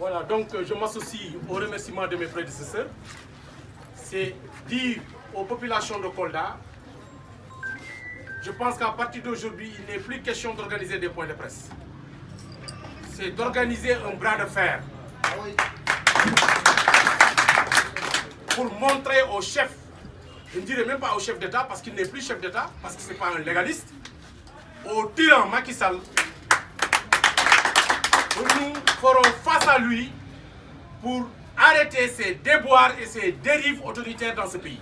Voilà, donc je m'associe au remerciement de mes prédécesseurs. C'est dire aux populations de Kolda, je pense qu'à partir d'aujourd'hui, il n'est plus question d'organiser des points de presse. C'est d'organiser un bras de fer pour montrer au chef, je ne dirais même pas au chef d'État, parce qu'il n'est plus chef d'État, parce que ce n'est pas un légaliste, au tyran Macky Sall, nous ferons face à lui pour arrêter ses déboires et ses dérives autoritaires dans ce pays.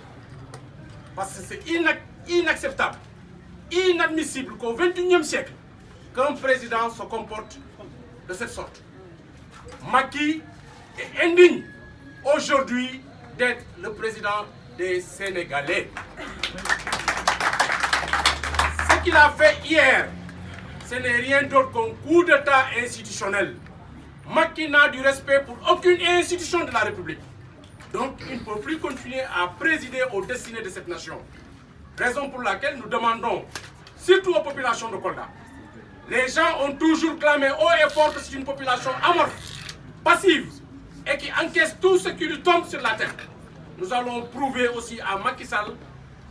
Parce que c'est inacceptable, inadmissible qu'au XXIe siècle, qu'un président se comporte de cette sorte. Macky est indigne aujourd'hui d'être le président des Sénégalais. Ce qu'il a fait hier, ce n'est rien d'autre qu'un coup d'État institutionnel. Macky n'a du respect pour aucune institution de la République. Donc, il ne peut plus continuer à présider aux destinées de cette nation. Raison pour laquelle nous demandons, surtout aux populations de Kolda, les gens ont toujours clamé haut et fort que c'est une population amorphe, passive, et qui encaisse tout ce qui lui tombe sur la tête. Nous allons prouver aussi à Macky Sall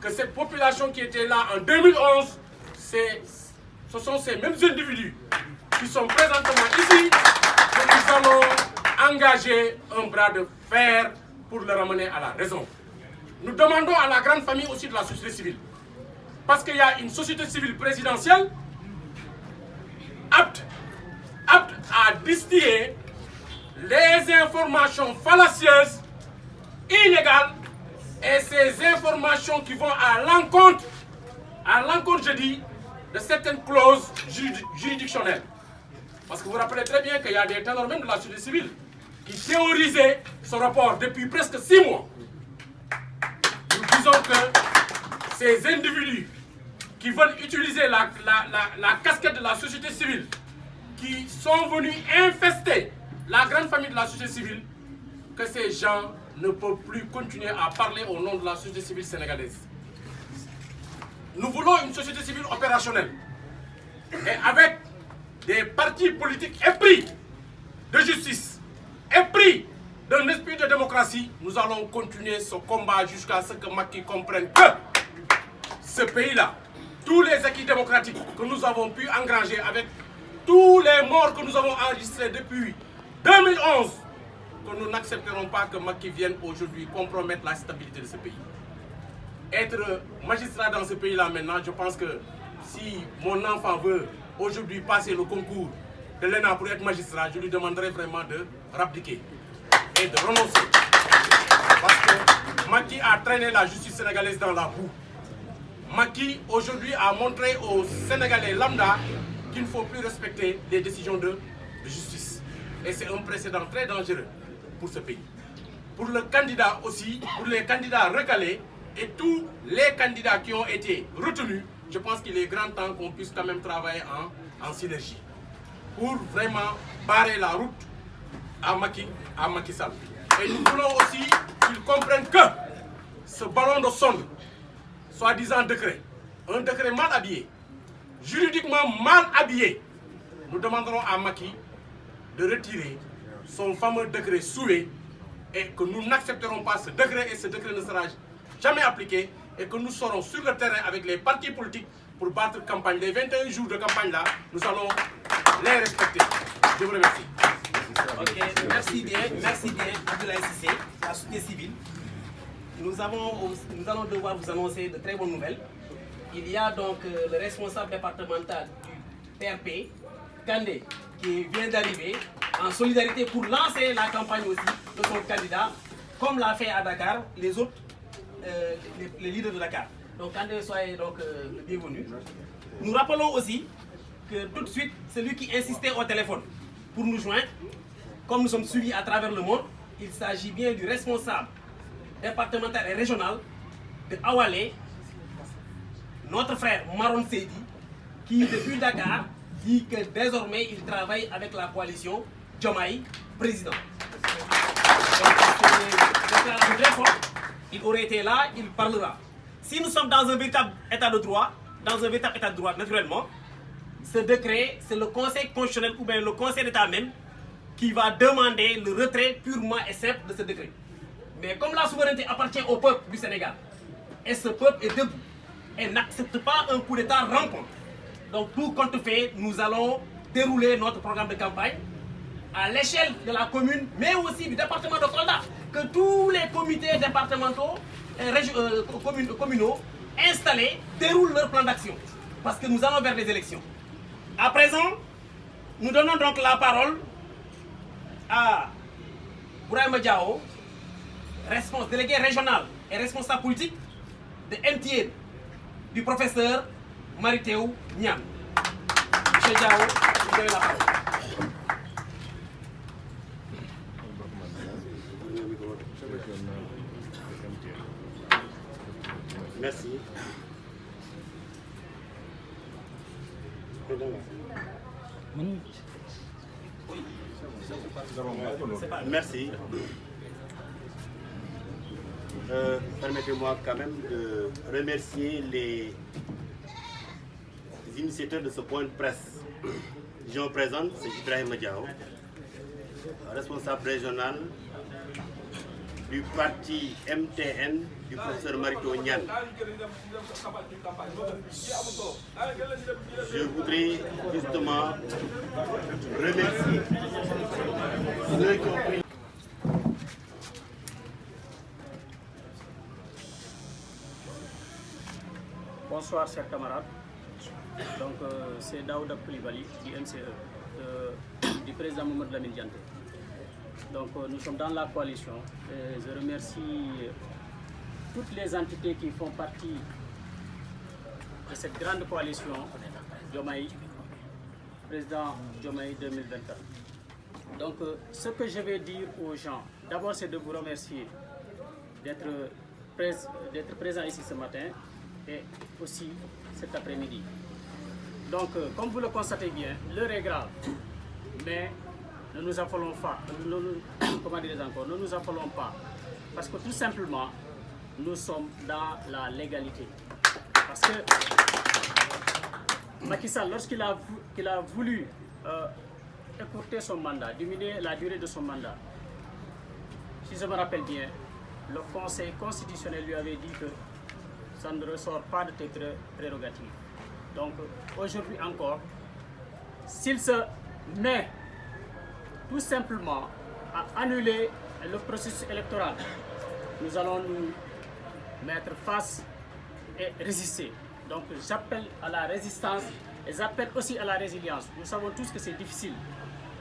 que cette population qui était là en 2011, ce sont ces mêmes individus qui sont présentement ici que nous allons engager un bras de fer pour le ramener à la raison. Nous demandons à la grande famille aussi de la société civile, parce qu'il y a une société civile présidentielle apte à distiller les informations fallacieuses, illégales, et ces informations qui vont à l'encontre, je dis, de certaines clauses juridictionnelles. Parce que vous vous rappelez très bien qu'il y a des ténors même de la société civile qui théorisaient ce rapport depuis presque 6 mois. Nous disons que ces individus qui veulent utiliser la casquette de la société civile, qui sont venus infester la grande famille de la société civile, que ces gens ne peuvent plus continuer à parler au nom de la société civile sénégalaise. Nous voulons une société civile opérationnelle et avec des partis politiques épris de justice, épris d'un esprit de démocratie. Nous allons continuer ce combat jusqu'à ce que Macky comprenne que ce pays-là, tous les acquis démocratiques que nous avons pu engranger avec tous les morts que nous avons enregistrés depuis 2011, que nous n'accepterons pas que Macky vienne aujourd'hui compromettre la stabilité de ce pays. Être magistrat dans ce pays-là maintenant, je pense que si mon enfant veut aujourd'hui passer le concours de l'ENA pour être magistrat, je lui demanderai vraiment de rabdiquer et de renoncer. Parce que Macky a traîné la justice sénégalaise dans la boue. Macky aujourd'hui a montré aux Sénégalais lambda qu'il ne faut plus respecter les décisions de justice. Et c'est un précédent très dangereux pour ce pays. Pour le candidat aussi, pour les candidats recalés et tous les candidats qui ont été retenus, je pense qu'il est grand temps qu'on puisse quand même travailler en synergie pour vraiment barrer la route à Macky Sall. Et nous voulons aussi qu'ils comprennent que ce ballon de sonde, soi-disant décret, un décret mal habillé, juridiquement mal habillé, nous demanderons à Macky de retirer son fameux décret souhait et que nous n'accepterons pas ce décret et ce décret ne sera jamais appliqué et que nous serons sur le terrain avec les partis politiques pour battre campagne. Les 21 jours de campagne là, nous allons les respecter. Je vous remercie. Ok, merci bien, Abdoulaye Cissé, la société civile. Nous allons devoir vous annoncer de très bonnes nouvelles. Il y a donc le responsable départemental du PRP, Kandé, qui vient d'arriver en solidarité pour lancer la campagne aussi de son candidat, comme l'a fait à Dakar les autres, les leaders de Dakar. Donc Kandé, soyez donc le bienvenu. Nous rappelons aussi que tout de suite, celui qui insistait au téléphone pour nous joindre, comme nous sommes suivis à travers le monde, il s'agit bien du responsable départemental et régional de Awalé, notre frère Maron Seydi, qui depuis Dakar dit que désormais il travaille avec la coalition Diomaye Président. Donc c'est très fort, il aurait été là, il parlera. Si nous sommes dans un véritable état de droit, naturellement, ce décret, c'est le Conseil constitutionnel ou bien le Conseil d'État même qui va demander le retrait purement et simple de ce décret. Mais comme la souveraineté appartient au peuple du Sénégal, et ce peuple est debout, et n'accepte pas un coup d'État rampant. Donc tout compte fait, nous allons dérouler notre programme de campagne à l'échelle de la commune, mais aussi du département de Kolda, que tous les comités départementaux et communaux installés déroulent leur plan d'action, parce que nous allons vers des élections. À présent, nous donnons donc la parole à Bourama Diao, délégué régional et responsable politique de MTN, du professeur Maritéou Niam. Monsieur Diao, vous avez la parole. Merci. Merci. Permettez-moi quand même de remercier les initiateurs de ce point de presse. Je me présente, c'est Ibrahim Diao, responsable régional du parti MTN du professeur Maritéou Niam. Je voudrais justement remercier ceux qui ont pris. Bonsoir chers camarades. Donc c'est Daouda Koulibaly du MCE, du président Mamadou Lamine Dianté. Donc nous sommes dans la coalition et je remercie toutes les entités qui font partie de cette grande coalition Diomaye, président Diomaye 2024. Donc ce que je vais dire aux gens, d'abord c'est de vous remercier d'être présent ici ce matin et aussi cet après-midi. Donc comme vous le constatez bien, l'heure est grave, mais ne nous affolons pas, ne nous affolons pas, parce que tout simplement, nous sommes dans la légalité. Parce que Macky Sall, lorsqu'il a voulu écourter son mandat, diminuer la durée de son mandat, si je me rappelle bien, le Conseil constitutionnel lui avait dit que ça ne ressort pas de tes prérogatives. Donc aujourd'hui encore, s'il se met tout simplement à annuler le processus électoral, nous allons nous mettre face et résister. Donc j'appelle à la résistance et j'appelle aussi à la résilience. Nous savons tous que c'est difficile.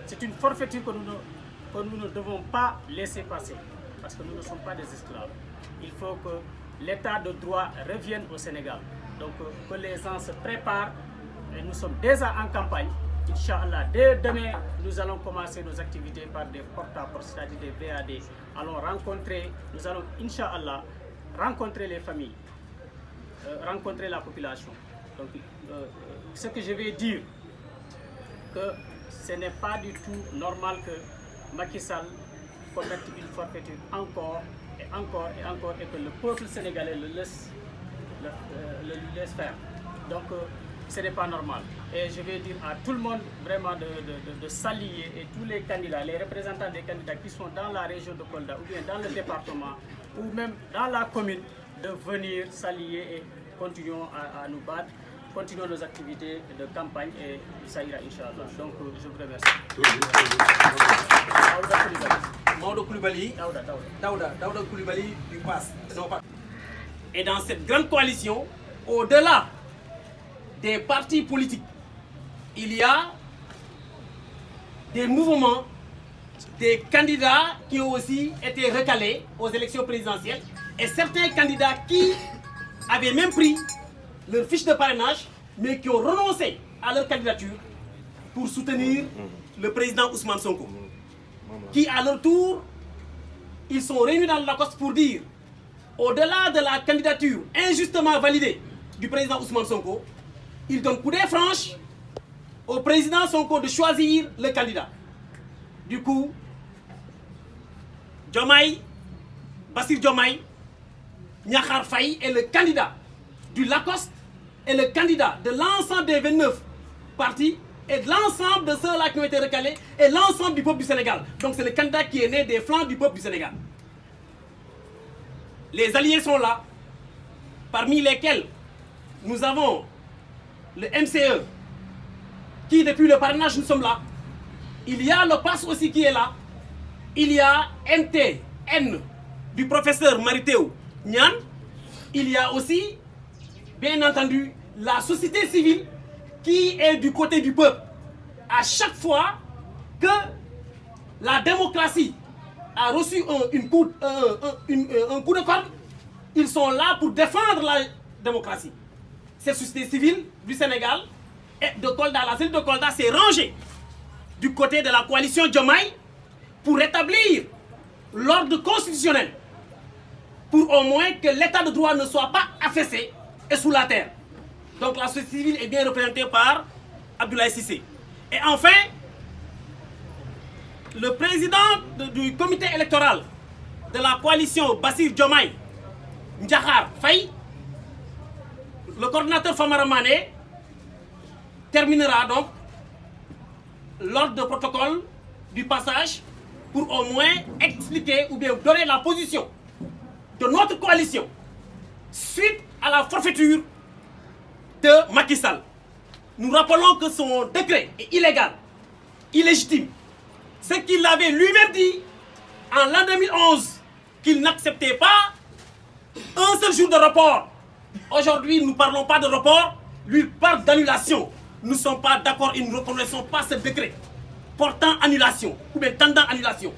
C'est une forfaiture que nous ne devons pas laisser passer, parce que nous ne sommes pas des esclaves. Il faut que l'état de droit revienne au Sénégal. Donc que les gens se préparent, et nous sommes déjà en campagne. Inch'Allah, dès demain, nous allons commencer nos activités par des porte-à-porte, c'est-à-dire des VAD. Nous allons, Inch'Allah, rencontrer les familles, rencontrer la population. Donc, ce que je vais dire, que ce n'est pas du tout normal que Macky Sall commette une forfaiture encore et encore et encore, et que le peuple sénégalais le laisse faire. Donc, ce n'est pas normal. Et je vais dire à tout le monde vraiment de s'allier, et tous les candidats, les représentants des candidats qui sont dans la région de Kolda ou bien dans le département ou même dans la commune, de venir s'allier et continuons à nous battre, continuons nos activités de campagne et ça ira Inch'Allah. Donc je vous remercie. Maodo Koulibaly, Daouda Koulibaly du PAS. Et dans cette grande coalition, au-delà des partis politiques, il y a des mouvements, des candidats qui ont aussi été recalés aux élections présidentielles, et certains candidats qui avaient même pris leur fiche de parrainage, mais qui ont renoncé à leur candidature pour soutenir le président Ousmane Sonko, qui à leur tour, ils sont réunis dans la Lacoste pour dire, au-delà de la candidature injustement validée du président Ousmane Sonko, ils donnent coup d'œil franche au président Sonko de choisir le candidat. Du coup, Bassirou Diomaye Diakhar Faye est le candidat du Lacoste et le candidat de l'ensemble des 29 partis et l'ensemble de ceux-là qui ont été recalés et l'ensemble du peuple du Sénégal. Donc c'est le candidat qui est né des flancs du peuple du Sénégal. Les alliés sont là, parmi lesquels nous avons le MCE, qui depuis le parrainage nous sommes là. Il y a le PAS aussi qui est là. Il y a MTN du professeur Maritéo Nian. Il y a aussi, bien entendu, la société civile qui est du côté du peuple. À chaque fois que la démocratie a reçu un coup de corde, ils sont là pour défendre la démocratie. Cette société civile du Sénégal et de Kolda, la cellule de Kolda s'est rangée du côté de la coalition Diomaye pour rétablir l'ordre constitutionnel, pour au moins que l'état de droit ne soit pas affaissé et sous la terre. Donc la société civile est bien représentée par Abdoulaye Cissé. Et enfin, le président du comité électoral de la coalition Bassirou Diomaye Ndiakhar Faye, le coordinateur Famara Mané, terminera donc l'ordre de protocole du passage pour au moins expliquer ou bien donner la position de notre coalition suite à la forfaiture de Macky Sall. Nous rappelons que son décret est illégal, illégitime. Ce qu'il avait lui-même dit en l'an 2011, qu'il n'acceptait pas un seul jour de report. Aujourd'hui, nous ne parlons pas de report, lui parle d'annulation. Nous ne sommes pas d'accord et nous ne reconnaissons pas ce décret portant annulation ou bien tendant annulation.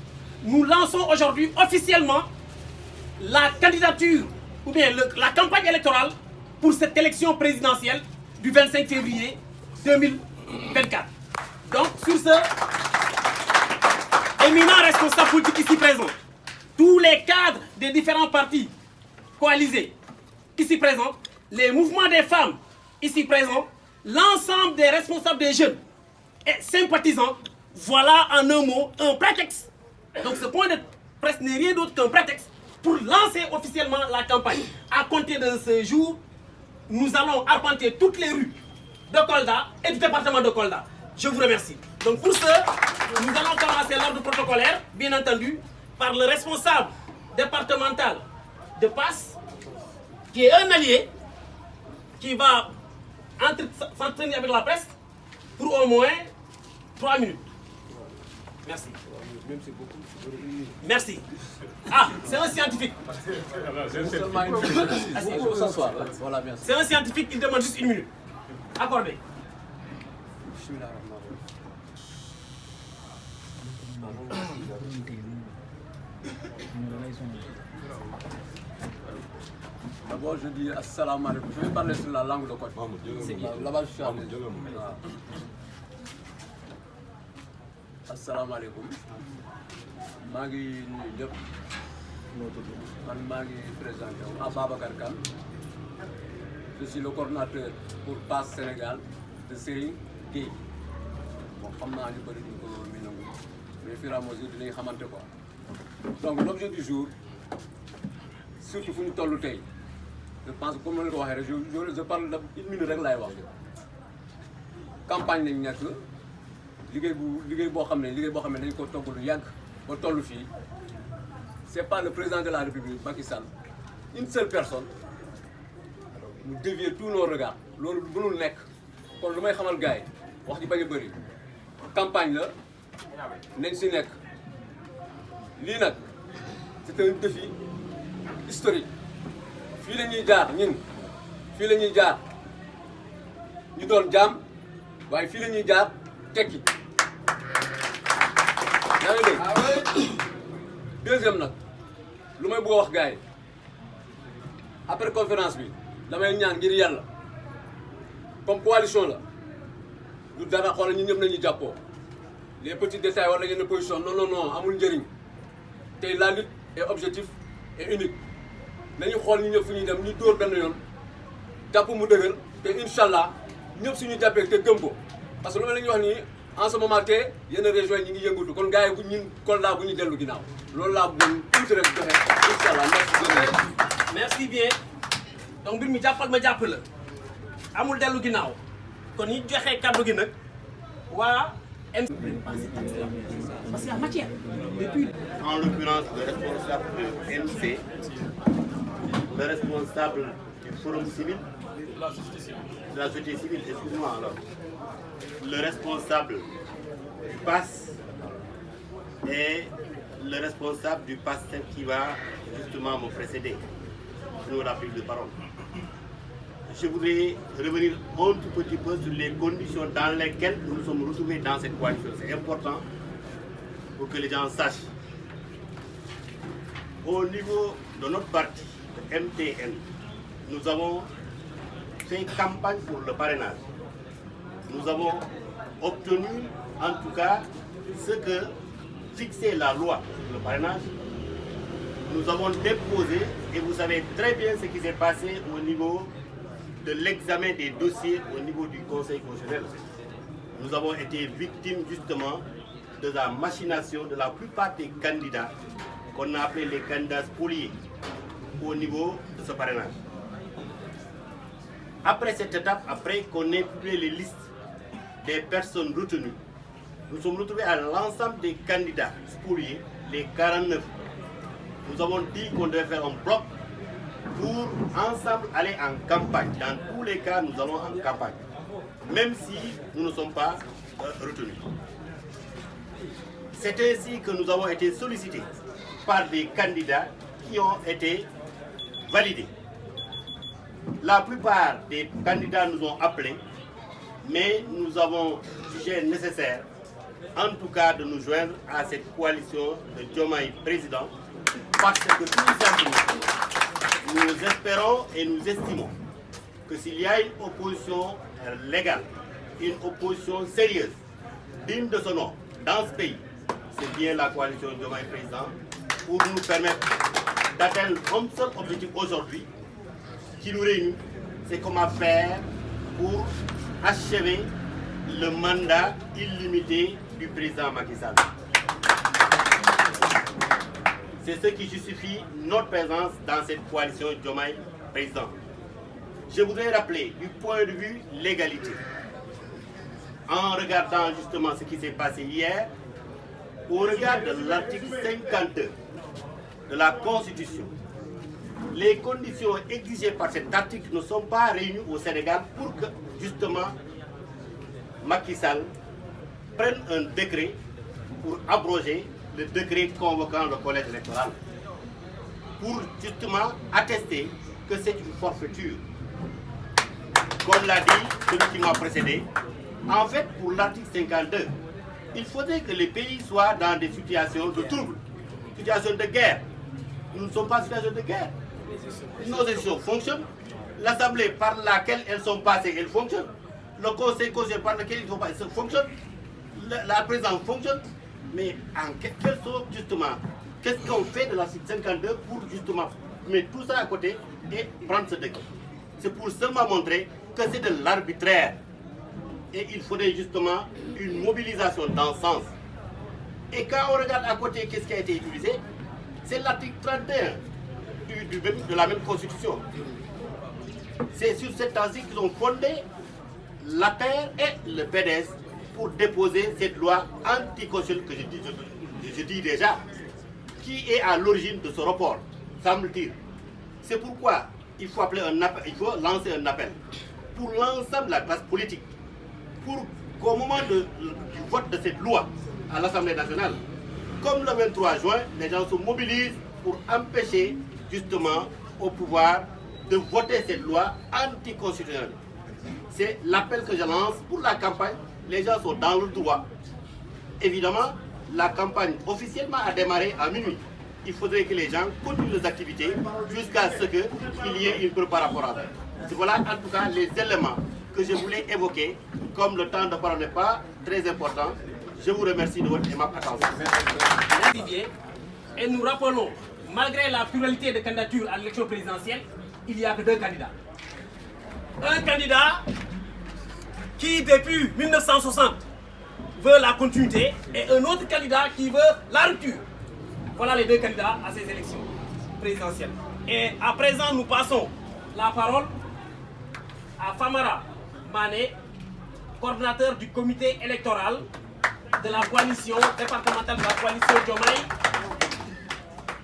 Nous lançons aujourd'hui officiellement la candidature ou bien la campagne électorale pour cette élection présidentielle du 25 février 2024. Donc, sur ce éminent responsable politique ici présent, tous les cadres des différents partis coalisés ici présents, les mouvements des femmes ici présents, l'ensemble des responsables des jeunes et sympathisants, voilà en un mot un prétexte. Donc ce point de presse n'est rien d'autre qu'un prétexte pour lancer officiellement la campagne. À compter de ce jour, nous allons arpenter toutes les rues de Kolda et du département de Kolda. Je vous remercie. Donc pour ce, nous allons commencer l'ordre protocolaire, bien entendu, par le responsable départemental de PAS, qui est un allié, qui va s'entraîner avec la presse pour au moins 3 minutes. Merci. Merci. Ah, c'est un scientifique. C'est un scientifique, il demande juste 1 minute. Accordé. D'abord, je dis assalamu alaikum. Je vais parler sur la langue de Côte. C'est bien. Là-bas, je suis à l'aise. Assalamu alaikum. Je suis présenté Ababacar Kane. Je suis le coordinateur pour PAS Sénégal de Serigne Gueye. Bon, je sais mais au fur et à mesure, je sais quoi. Donc, l'objet du jour, surtout pour nous tous les je pense que comme je parle d'1 minute rek laay wax campagne lañ nekk liggéey boo xam ne dañ ko togg lu yàgg ba toll fii c'est pas le président de la République Macky Sall une seule personne mu dévier tous nos regards loolu mënul nekk kon lu may xamal gars yi wax ji bañ a bëri campagne la nañ si nekk lii nag c'est un défi historique. fii la ñuy jaar ñun fii la ñuy jaar ñu doon jaam waaye fii la ñuy jaar tekki yaa ngi dégg deuxième nag lu may bëgg a wax gars yi après conférence bi damay ñaan ngir yàlla comme coalition la du dara xoolal ñun ñëpp nañu jàppoo les petits détails wala yenn position non amul njëriñ tey la lutte est objectif et unique nañu xool ñu ñëpp fu ñuy dem ñu dóor benn yoon jàpp mu dëgër te incha allah ñëpp suñu jàppee te gëm ko parce que lu la ñuy wax nii en ce moment te yenn régions yi ñu ngi yëngatu kon gars yi bu ñun Kolda bu ñu dellu ginnaaw loolu laa bëggoon tuuti rek joxe incha allah merci bien donc mbir mi jàppal ma jàpp la amul dellu ginnaaw kon ñi joxe kàddu gi nag Parce qu'il y a matière. Depuis... En l'occurrence, le responsable de MC, le responsable du Forum civil, de la société civile, excuse-moi alors, le responsable du PAS et le responsable du PASTEF qui va justement me précéder. Je n'aurai plus de parole. Je voudrais revenir un tout petit peu sur les conditions dans lesquelles nous nous sommes retrouvés dans cette coalition. C'est important pour que les gens sachent. Au niveau de notre parti, le MTN, nous avons fait campagne pour le parrainage. Nous avons obtenu, en tout cas, ce que fixait la loi sur le parrainage. Nous avons déposé, et vous savez très bien ce qui s'est passé au niveau de l'examen des dossiers au niveau du Conseil constitutionnel. Nous avons été victimes justement de la machination de la plupart des candidats qu'on a appelés les candidats spoliés au niveau de ce parrainage. Après cette étape, après qu'on ait publié les listes des personnes retenues, nous sommes retrouvés à l'ensemble des candidats spoliés, les 49. Nous avons dit qu'on devait faire un bloc pour ensemble aller en campagne. Dans tous les cas, nous allons en campagne, même si nous ne sommes pas retenus. C'est ainsi que nous avons été sollicités par des candidats qui ont été validés. La plupart des candidats nous ont appelés, mais nous avons jugé nécessaire, en tout cas, de nous joindre à cette coalition de Diomaye président, parce que tout simplement, nous espérons et nous estimons que s'il y a une opposition légale, une opposition sérieuse, digne de son nom, dans ce pays, c'est bien la coalition Diomaye président pour nous permettre d'atteindre un seul objectif aujourd'hui qui nous réunit, c'est comment faire pour achever le mandat illimité du président Macky Sall. C'est ce qui justifie notre présence dans cette coalition Diomaye président. Je voudrais rappeler du point de vue légalité, en regardant justement ce qui s'est passé hier, au regard de l'article 52 de la Constitution, les conditions exigées par cet article ne sont pas réunies au Sénégal pour que justement Macky Sall prenne un décret pour abroger le décret convoquant le collège électoral, pour justement attester que c'est une forfaiture. Comme l'a dit celui qui m'a précédé, en fait pour l'article 52, il faudrait que les pays soient dans des situations de trouble, situations de guerre. Nous ne sommes pas en situation de guerre. Nos élections fonctionnent, l'Assemblée par laquelle elles sont passées, elle fonctionne, le Conseil constitutionnel par lequel ils sont passés, fonctionne, la présidence fonctionne. Mais en quelle sorte justement, qu'est-ce qu'on fait de l'article 52 pour justement mettre tout ça à côté et prendre ce décret? C'est pour seulement montrer que c'est de l'arbitraire. Et il faudrait justement une mobilisation dans ce sens. Et quand on regarde à côté qu'est-ce qui a été utilisé, c'est l'article 31 de la même Constitution. C'est sur cet article qu'ils ont fondé l'APR et le PDS pour déposer cette loi anticonstitutionnelle que je dis déjà, qui est à l'origine de ce report, semble-t-il. C'est pourquoi il faut lancer un appel pour l'ensemble de la classe politique, pour qu'au moment du vote de cette loi à l'Assemblée nationale, comme le 23 juin, les gens se mobilisent pour empêcher justement au pouvoir de voter cette loi anticonstitutionnelle. C'est l'appel que je lance pour la campagne. Les gens sont dans le droit. Évidemment, la campagne officiellement a démarré à minuit. Il faudrait que les gens continuent leurs activités jusqu'à ce qu'il y ait une preuve par rapport à ça. Voilà en tout cas les éléments que je voulais évoquer. Comme le temps de parole n'est pas très important, je vous remercie de votre aimable attention. Merci bien. Et nous rappelons, malgré la pluralité de candidatures à l'élection présidentielle, il n'y a que deux candidats. Un candidat qui, depuis 1960, veut la continuité et un autre candidat qui veut la rupture. Voilà les deux candidats à ces élections présidentielles. Et à présent, nous passons la parole à Famara Mané coordinateur du comité électoral de la coalition départementale de la coalition Diomaye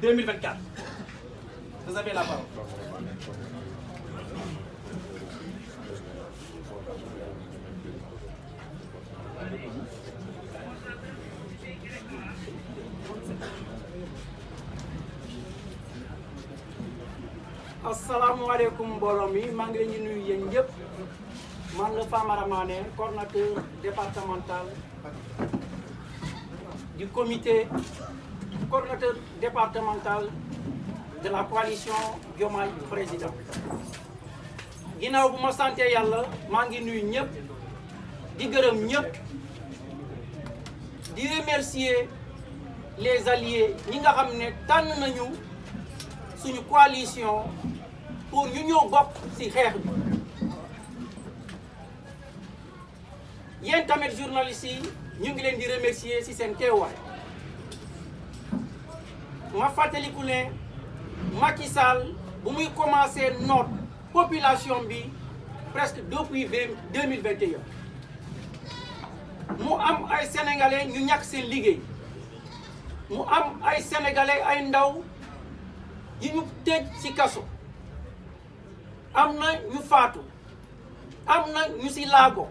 2024. Vous avez la parole. asalaamaaleykum mbooloo mi maa ngi leen di nuyu yéen ñëpp man la Famara Mané coordonnateur départemental du comité coordonnateur départemental de la coalition Diomaye Président. ginnaaw bu ma sante yàlla maa ngi nuyu ñëpp di gërëm ñëpp di remercier les alliés ñi nga xam ne tànn nañu suñu coalition pour ñu ñëw bokk ci xeex bi. yéen tamit journalistes yi ñu ngi leen di remercier ci seen teewaay. ma fàttaliku ne Macky Sall bu muy commencé noot population bi presque depuis 2021 mu am ay sénégalais ñu ñàkk seen liggéey mu am ay sénégalais ay ndaw yi ñu tëj ci kaso am na ñu faatu am na ñu ci laago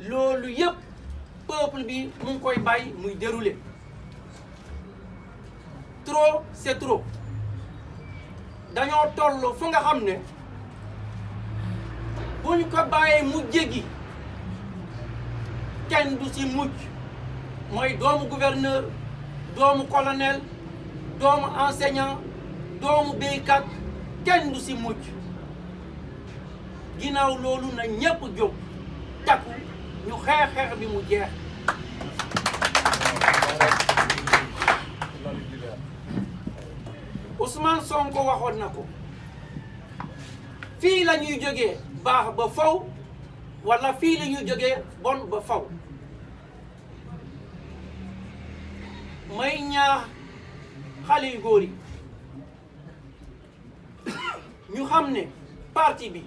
loolu yëpp peuple bi mu ngi koy bàyyi muy dérouler. trop c'est trop dañoo toll fu nga xam ne bu ñu ko bàyyee mu jéggi kenn du ci mucc mooy doomu gouverneur doomu colonel doomu enseignant doomu béykat kenn du ci mucc ginnaaw loolu na ñépp jóg takku ñu xeex bi mu jeex. Ousmane Sonko waxoon na ko fii la ñuy jógee baax ba faw wala fii la ñuy jógee bon ba faw. may ñaax xale yu góor yi ñu xam ne parti bi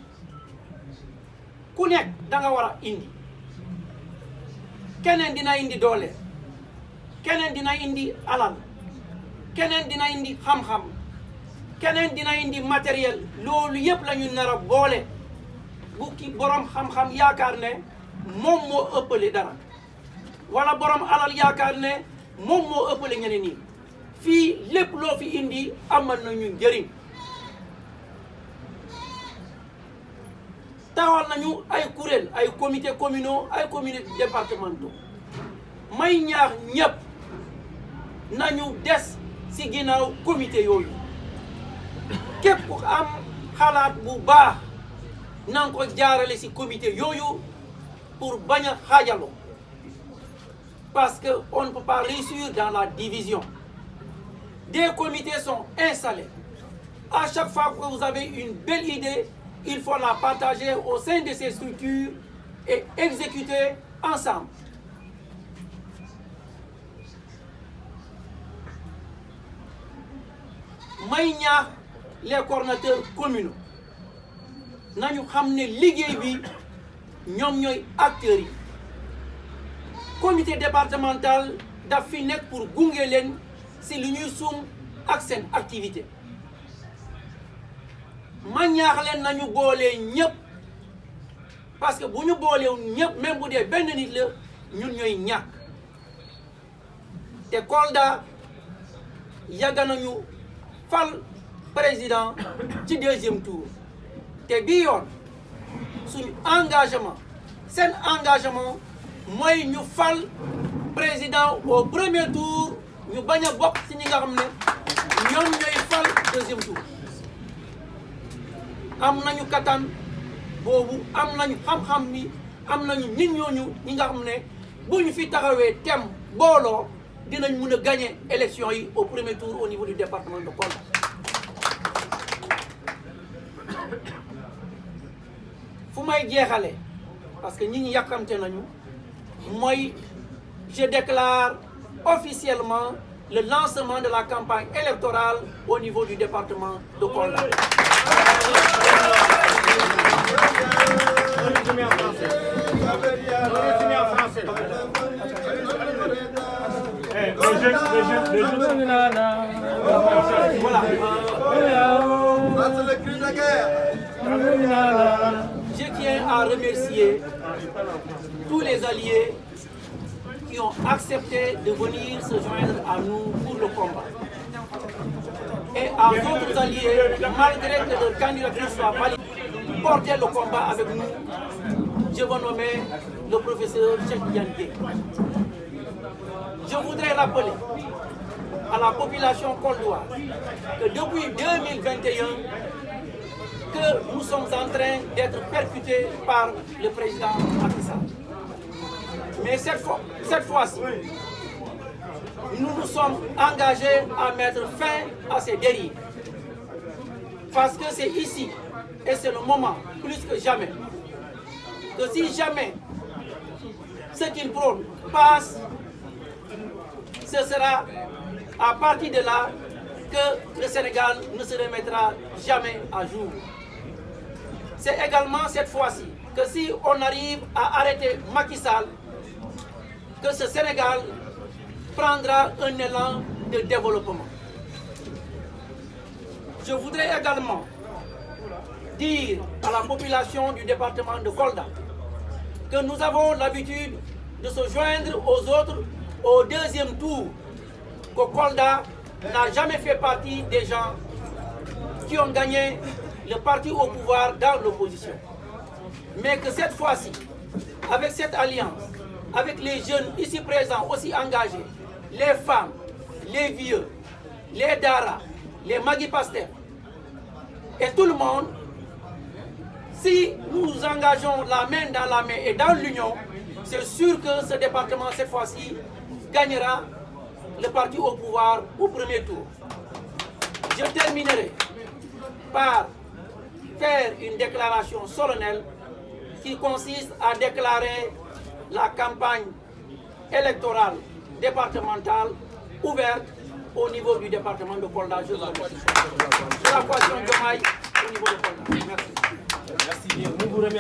ku nekk da nga war a indi keneen dina indi doole keneen dina indi alal keneen dina indi xam-xam keneen dina indi matériel loolu yëpp la ñu nar a boole bu ki borom xam-xam yaakaar ne moom moo ëppale dara wala borom alal yaakaar ne moom moo ëppale ñeneen ñi fii lépp loo fi indi amal nañu njëriñ. taxawal nañu ay kuréel ay comités communaux ay comités départementaux may ñaax ñëpp nañu des ci ginnaaw comité yooyu képp ku am xalaat bu baax na nga ko jaarale ci comité yooyu pour bañ a xaajaloo parce que on ne peut pas réussir dans la division. Des comités sont installés. À chaque fois que vous avez une belle idée, il faut la partager au sein de ces structures et exécuter ensemble. may ñaax les coordonnateurs communaux nañu xam ne liggéey bi ñoom ñooy acteurs yi. comité départemental daf fi nekk pour gunge leen si lu ñuy sum ak seen activité. ma ñaax leen nañu boolee ñëpp parce que bu ñu boolee ñëpp même bu dee benn nit la ñun ñooy ñàkk te Kolda yàgg nañu fal président ci deuxième tour te bii yoon suñu engagement seen engagement mooy ñu fal président au premier tour ñu bañ a bokk ci ñi nga xam ne ñoom ñooy fal deuxième tour. am nañu kattan boobu am nañu xam-xam bi am nañu nit ñooñu ñi nga xam ne bu ñu fi taxawee tem booloo dinañ mun a gagner élection yi au premier tour au niveau du département de Kolda. fu may jeexale parce que ñi yàkkamte nañu mooy je déclare officiellement le lancement de la campagne électorale au niveau du département de Kolda. Résumé en français. Résumé en français. Voilà. Je tiens à remercier tous les alliés qui ont accepté de venir se joindre à nous pour le combat. Et à d'autres alliés, malgré que leur candidature soit validée, porter le combat avec nous. Je veux nommer le professeur Cheikh Yanké. Je voudrais rappeler à la population coldoise que depuis 2021, que nous sommes en train d'être percutés par le président Macky Sall. Mais cette fois-ci, nous nous sommes engagés à mettre fin à ces dérives. Parce que c'est ici, et c'est le moment, plus que jamais, que si jamais ce qu'il prône passe, ce sera à partir de là que le Sénégal ne se remettra jamais à jour. C'est également cette fois-ci que si on arrive à arrêter Macky Sall, que ce Sénégal prendra un élan de développement. Je voudrais également dire à la population du département de Kolda que nous avons l'habitude de se joindre aux autres au deuxième tour, que Kolda n'a jamais fait partie des gens qui ont gagné le parti au pouvoir dans l'opposition. Mais que cette fois-ci, avec cette alliance, avec les jeunes ici présents aussi engagés, les femmes, les vieux, les Dara, les Magui Pasteur, et tout le monde, si nous nous engageons la main dans la main et dans l'union, c'est sûr que ce département, cette fois-ci, gagnera le parti au pouvoir au premier tour. Je terminerai par faire une déclaration solennelle qui consiste à déclarer la campagne électorale départementale ouverte au niveau du département de Kolda. Je vous remercie. C'est la coalition Diomaye au niveau de Kolda. Merci. Merci bien. Nous vous remercions.